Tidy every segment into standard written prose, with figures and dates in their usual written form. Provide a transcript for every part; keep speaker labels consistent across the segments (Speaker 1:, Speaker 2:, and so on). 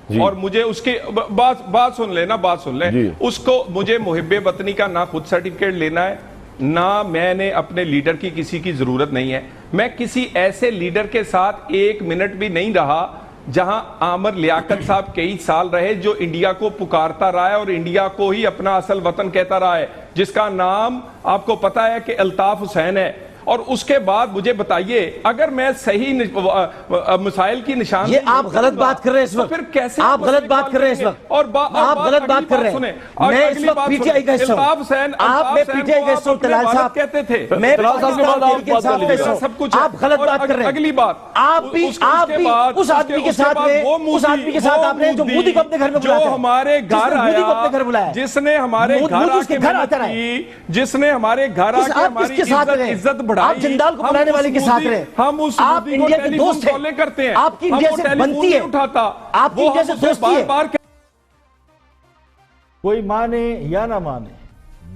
Speaker 1: اور مجھے اس کی بات سن لیں اس کو مجھے محب وطنی کا نہ خود سرٹیفکیٹ لینا ہے نہ میں نے اپنے لیڈر کی کسی کی ضرورت نہیں ہے. میں کسی ایسے لیڈر کے ساتھ ایک منٹ بھی نہیں رہا جہاں عامر لیاقت صاحب کئی سال رہے جو انڈیا کو پکارتا رہا ہے اور انڈیا کو ہی اپنا اصل وطن کہتا رہا ہے, جس کا نام آپ کو پتا ہے کہ الطاف حسین ہے. اور اس کے بعد مجھے بتائیے اگر میں صحیح مسائل کی نشان
Speaker 2: یہ آپ غلط بات کر رہے ہیں اس وقت,
Speaker 1: پھر کیسے
Speaker 2: آپ غلط بات کر رہے ہیں اس وقت, آپ غلط بات کر رہے ہیں. میں اس وقت پی ٹی آئی کا حصہ ہوں, آپ میں پی ٹی آئی کا حصہ ہوں. طلال صاحب
Speaker 1: کہتے تھے
Speaker 2: میں سب کچھ, آپ غلط بات کر رہے ہیں.
Speaker 1: اگلی بات
Speaker 2: آپ بھی اس آدمی کے ساتھ رہے, اس آدمی کے ساتھ آپ نے جو مودی کو اپنے گھر میں بلایا,
Speaker 1: جو ہمارے گھر آیا, جس نے ہمارے گھر آ کے جس نے ہمارے گھر آ کے ہماری عزت بڑھائی,
Speaker 2: جندال کو بلانے والے کے ساتھ رہے,
Speaker 1: ہم اس
Speaker 2: آپ
Speaker 1: مودی کو
Speaker 2: انڈیا کے دوست
Speaker 1: ٹیلی فون کالیں کرتے ہیں,
Speaker 2: آپ کی انڈیا سے بنتی ہے, آپ کی انڈیا سے دوستی ہے.
Speaker 3: کوئی مانے یا نہ مانے,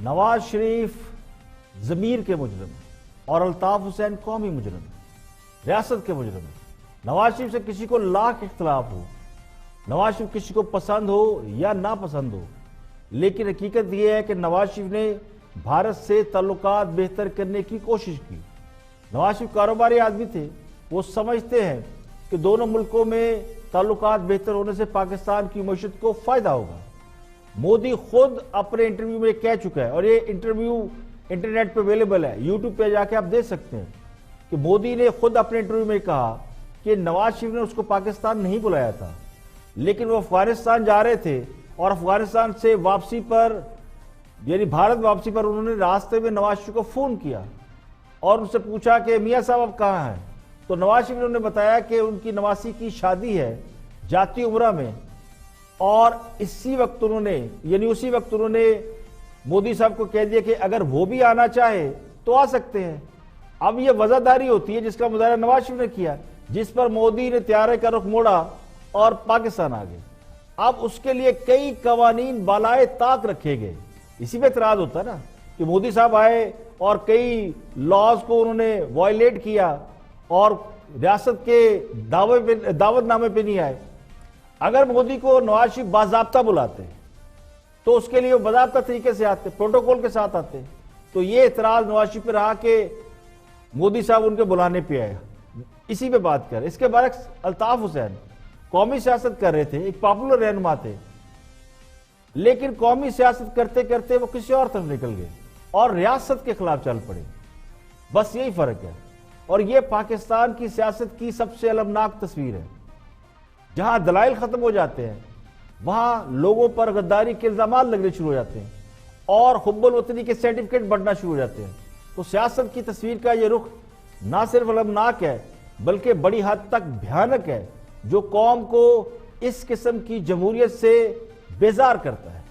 Speaker 3: نواز شریف ضمیر کے مجرم اور الطاف حسین قومی مجرم, ریاست کے مجرم. نواز شریف سے کسی کو لاکھ اختلاف ہو, نواز شریف کسی کو پسند ہو یا نہ پسند ہو, لیکن حقیقت یہ ہے کہ نواز شریف نے بھارت سے تعلقات بہتر کرنے کی کوشش کی. نواز شریف کاروباری آدمی تھے, وہ سمجھتے ہیں کہ دونوں ملکوں میں تعلقات بہتر ہونے سے پاکستان کی معیشت کو فائدہ ہوگا. مودی خود اپنے انٹرویو میں کہہ چکا ہے, اور یہ انٹرویو انٹرنیٹ پہ اویلیبل ہے, یوٹیوب پہ جا کے آپ دیکھ سکتے ہیں کہ مودی نے خود اپنے انٹرویو میں کہا کہ نواز شریف نے اس کو پاکستان نہیں بلایا تھا, لیکن وہ افغانستان جا رہے تھے اور افغانستان سے واپسی پر یعنی بھارت واپسی پر انہوں نے راستے میں نواز شریف کو فون کیا اور ان سے پوچھا کہ میاں صاحب اب کہاں ہیں, تو نواز شریف نے بتایا کہ ان کی نواسی کی شادی ہے جاتی عمرہ میں, اور اسی وقت انہوں نے مودی صاحب کو کہہ دیا کہ اگر وہ بھی آنا چاہے تو آ سکتے ہیں. اب یہ وزاداری ہوتی ہے جس کا مظاہرہ نواز شریف نے کیا, جس پر مودی نے طیارے کا رخ موڑا اور پاکستان آ گئے. اب اس کے لیے کئی قوانین بالائے طاق رکھے گئے. اسی پہ اعتراض ہوتا ہے نا کہ مودی صاحب آئے اور کئی لاز کو انہوں نے وائلیٹ کیا اور ریاست کے دعوت نامے پہ نہیں آئے. اگر مودی کو نواز شریف باضابطہ بلاتے تو اس کے لیے وہ باضابطہ طریقے سے آتے, پروٹوکول کے ساتھ آتے. تو یہ اعتراض نواز شریف پہ رہا کہ مودی صاحب ان کے بلانے پہ آئے. اسی پہ بات کر. اس کے برعکس الطاف حسین قومی سیاست کر رہے تھے, ایک پاپولر رہنما تھے, لیکن قومی سیاست کرتے کرتے وہ کسی اور طرف نکل گئے اور ریاست کے خلاف چل پڑے. بس یہی فرق ہے, اور یہ پاکستان کی سیاست کی سب سے المناک تصویر ہے. جہاں دلائل ختم ہو جاتے ہیں وہاں لوگوں پر غداری کے الزامات لگنے شروع ہو جاتے ہیں اور حب الوطنی کے سرٹیفکیٹ بڑھنا شروع ہو جاتے ہیں. تو سیاست کی تصویر کا یہ رخ نہ صرف المناک ہے بلکہ بڑی حد تک بھیانک ہے, جو قوم کو اس قسم کی جمہوریت سے بیزار کرتا ہے.